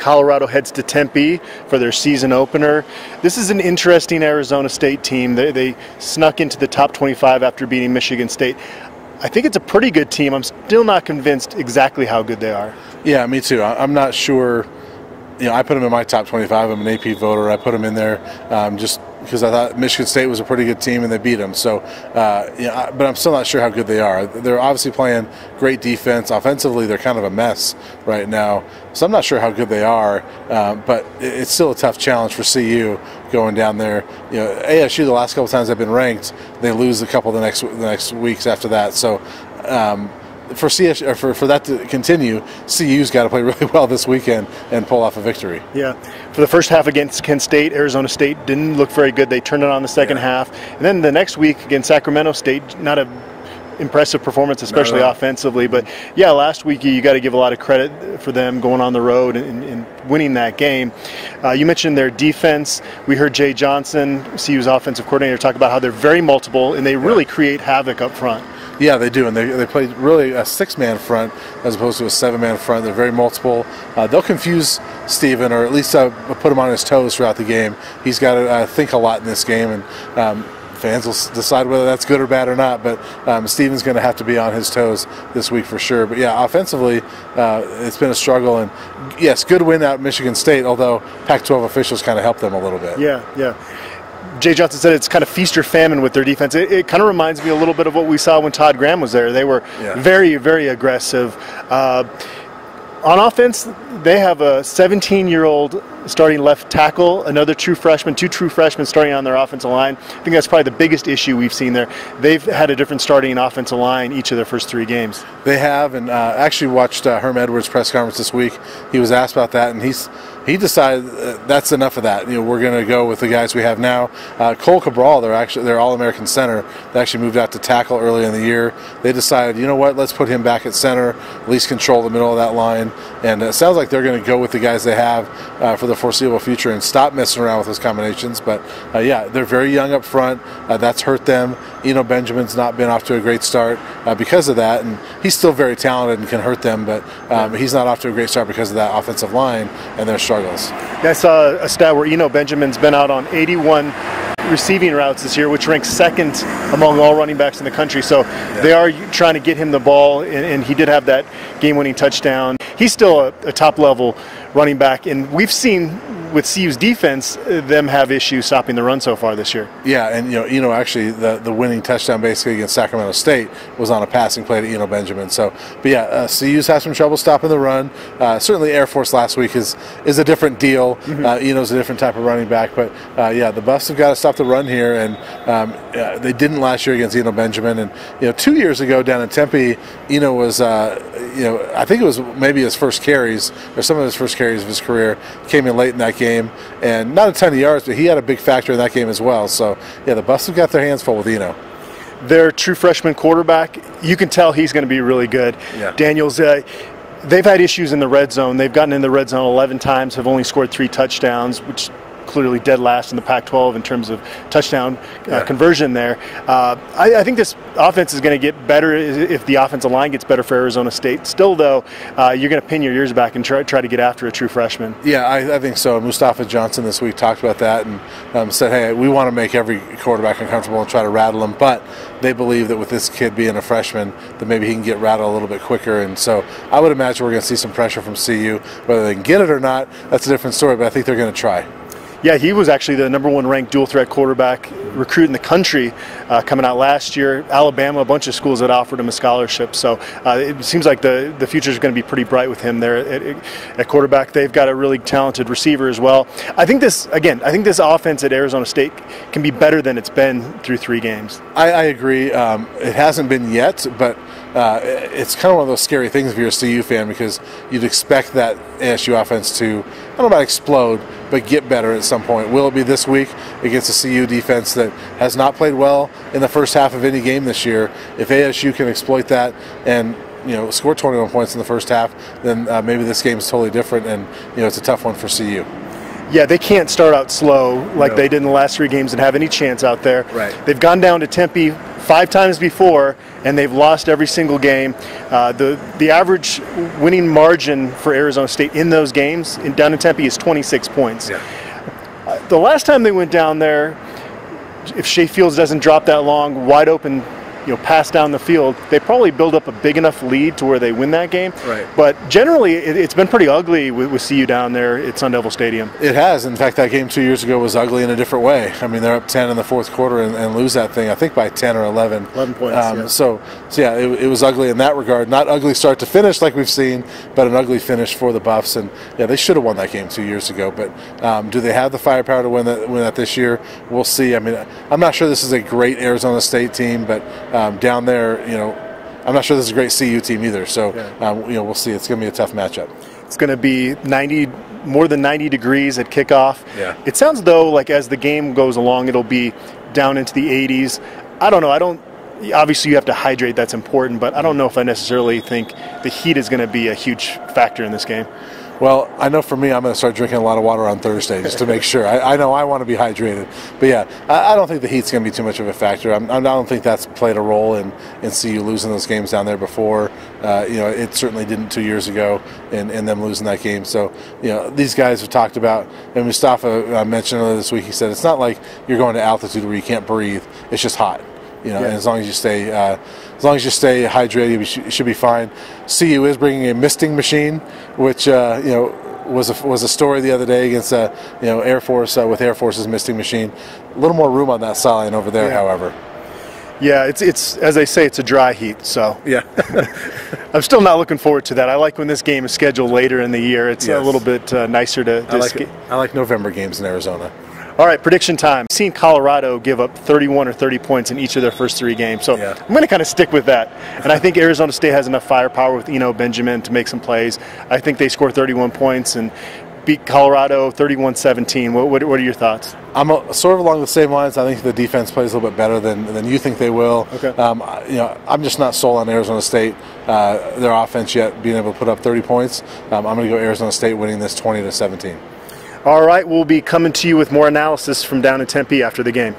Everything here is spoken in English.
Colorado heads to Tempe for their season opener. This is an interesting Arizona State team. They snuck into the top 25 after beating Michigan State. I think it's a pretty good team. I'm still not convinced exactly how good they are. Yeah, me too. I'm not sure. I put them in my top 25. I'm an AP voter. I put them in there just because I thought Michigan State was a pretty good team and they beat them. So, but I'm still not sure how good they are. They're obviously playing great defense. Offensively, they're kind of a mess right now. So I'm not sure how good they are, but it's still a tough challenge for CU going down there. ASU the last couple times they've been ranked, they lose a couple the next weeks after that. So. For that to continue, CU's got to play really well this weekend and pull off a victory. Yeah. For the first half against Kent State, Arizona State didn't look very good. They turned it on the second half. And then the next week against Sacramento State, not a impressive performance, especially offensively. But, yeah, last week you got to give a lot of credit for them going on the road and winning that game. You mentioned their defense. We heard Jay Johnson, CU's offensive coordinator, talk about how they're very multiple and they really create havoc up front. Yeah, they do, and they play really a six-man front as opposed to a seven-man front. They're very multiple. They'll confuse Steven, or at least put him on his toes throughout the game. He's got to think a lot in this game, and fans will decide whether that's good or bad or not. But Steven's going to have to be on his toes this week for sure. But yeah, offensively, it's been a struggle, and yes, good win out Michigan State, although Pac-12 officials kind of helped them a little bit. Yeah. Jay Johnson said it's kind of feast or famine with their defense. It kind of reminds me a little bit of what we saw when Todd Graham was there. They were very, very aggressive. On offense, they have a 17-year-old starting left tackle, another true freshman, two true freshmen starting on their offensive line. I think that's probably the biggest issue we've seen there. They've had a different starting offensive line each of their first three games. They have, and actually watched Herm Edwards' press conference this week. He was asked about that, and he decided that's enough of that. We're going to go with the guys we have now. Cole Cabral, they're All-American center. They actually moved out to tackle early in the year. They decided, you know what, let's put him back at center, at least control the middle of that line. And it sounds like they're going to go with the guys they have for the foreseeable future and stop messing around with those combinations. But yeah, they're very young up front. That's hurt them. Benjamin's not been off to a great start because of that, and he's still very talented and can hurt them, but he's not off to a great start because of that offensive line and their struggles. I saw a stat where Benjamin's been out on 81 receiving routes this year, which ranks second among all running backs in the country. So they are trying to get him the ball, and he did have that game-winning touchdown. He's still a top-level running back, and we've seen with CU's defense them have issues stopping the run so far this year. Yeah, and actually the winning touchdown basically against Sacramento State was on a passing play to Benjamin. So, but yeah, CU's had some trouble stopping the run. Certainly Air Force last week is a different deal. Eno's a different type of running back, but yeah, the Buffs have got to stop the run here, and they didn't last year against Benjamin. And 2 years ago down in Tempe, was I think it was maybe his first carries or some of his first carries of his career. Came in late in that game, and not a ton of yards, but he had a big factor in that game as well. So yeah, the Buffs have got their hands full with Their true freshman quarterback, you can tell he's going to be really good. Yeah. Daniels, they've had issues in the red zone. They've gotten in the red zone 11 times, have only scored 3 touchdowns, which clearly dead last in the Pac-12 in terms of touchdown conversion there. I think this offense is going to get better if the offensive line gets better for Arizona State. Still, though, you're going to pin your ears back and try to get after a true freshman. Yeah, I think so. Mustafa Johnson this week talked about that and said, hey, we want to make every quarterback uncomfortable and try to rattle them, but they believe that with this kid being a freshman, that maybe he can get rattled a little bit quicker. And so I would imagine we're going to see some pressure from CU. Whether they can get it or not, that's a different story, but I think they're going to try. Yeah, he was actually the number 1 ranked dual threat quarterback recruit in the country coming out last year. Alabama, a bunch of schools that offered him a scholarship. So it seems like the future is going to be pretty bright with him there at quarterback. They've got a really talented receiver as well. I think this offense at Arizona State can be better than it's been through 3 games. I agree. It hasn't been yet, but it's kind of one of those scary things if you're a CU fan, because you'd expect that ASU offense to, I don't know about explode, but get better at some point. Will it be this week against a CU defense that has not played well in the first half of any game this year? If ASU can exploit that and score 21 points in the first half, then maybe this game is totally different, and it's a tough one for CU. Yeah, they can't start out slow like they did in the last 3 games and have any chance out there. Right. They've gone down to Tempe 5 times before, and they've lost every single game. The average winning margin for Arizona State in those games down in Tempe is 26 points. Yeah. The last time they went down there, if Shea Fields doesn't drop that long, wide open, pass down the field, they probably build up a big enough lead to where they win that game. Right. But generally, it's been pretty ugly with CU down there at Sun Devil Stadium. It has. In fact, that game 2 years ago was ugly in a different way. I mean, they're up 10 in the fourth quarter and lose that thing, I think, by 10 or 11. 11 points, So yeah, it was ugly in that regard. Not ugly start to finish like we've seen, but an ugly finish for the Buffs. And yeah, they should have won that game 2 years ago. But do they have the firepower to win that this year? We'll see. I mean, I'm not sure this is a great Arizona State team, but down there, I'm not sure this is a great CU team either. So, we'll see. It's going to be a tough matchup. It's going to be more than 90 degrees at kickoff. Yeah. It sounds though like as the game goes along, it'll be down into the 80s. I don't know. Obviously, you have to hydrate. That's important. But I don't know if I necessarily think the heat is going to be a huge factor in this game. Well, I know for me, I'm going to start drinking a lot of water on Thursday just to make sure. I know I want to be hydrated. But yeah, I don't think the heat's going to be too much of a factor. I don't think that's played a role in CU losing those games down there before. It certainly didn't 2 years ago in them losing that game. So, these guys have talked about, and Mustafa mentioned earlier this week, he said, it's not like you're going to altitude where you can't breathe. It's just hot. And as long as you stay hydrated, you should be fine. CU is bringing a misting machine, which was a story the other day against Air Force with Air Force's misting machine. A little more room on that sideline over there, however. Yeah, it's as they say, it's a dry heat. So yeah, I'm still not looking forward to that. I like when this game is scheduled later in the year. It's a little bit nicer to. I like November games in Arizona. All right, prediction time. I've seen Colorado give up 31 or 30 points in each of their first 3 games, so I'm going to kind of stick with that. And I think Arizona State has enough firepower with Eno Benjamin to make some plays. I think they score 31 points and beat Colorado 31-17. What are your thoughts? I'm sort of along the same lines. I think the defense plays a little bit better than you think they will. Okay. I'm just not sold on Arizona State, their offense yet, being able to put up 30 points. I'm going to go Arizona State winning this 20-17. All right, we'll be coming to you with more analysis from down in Tempe after the game.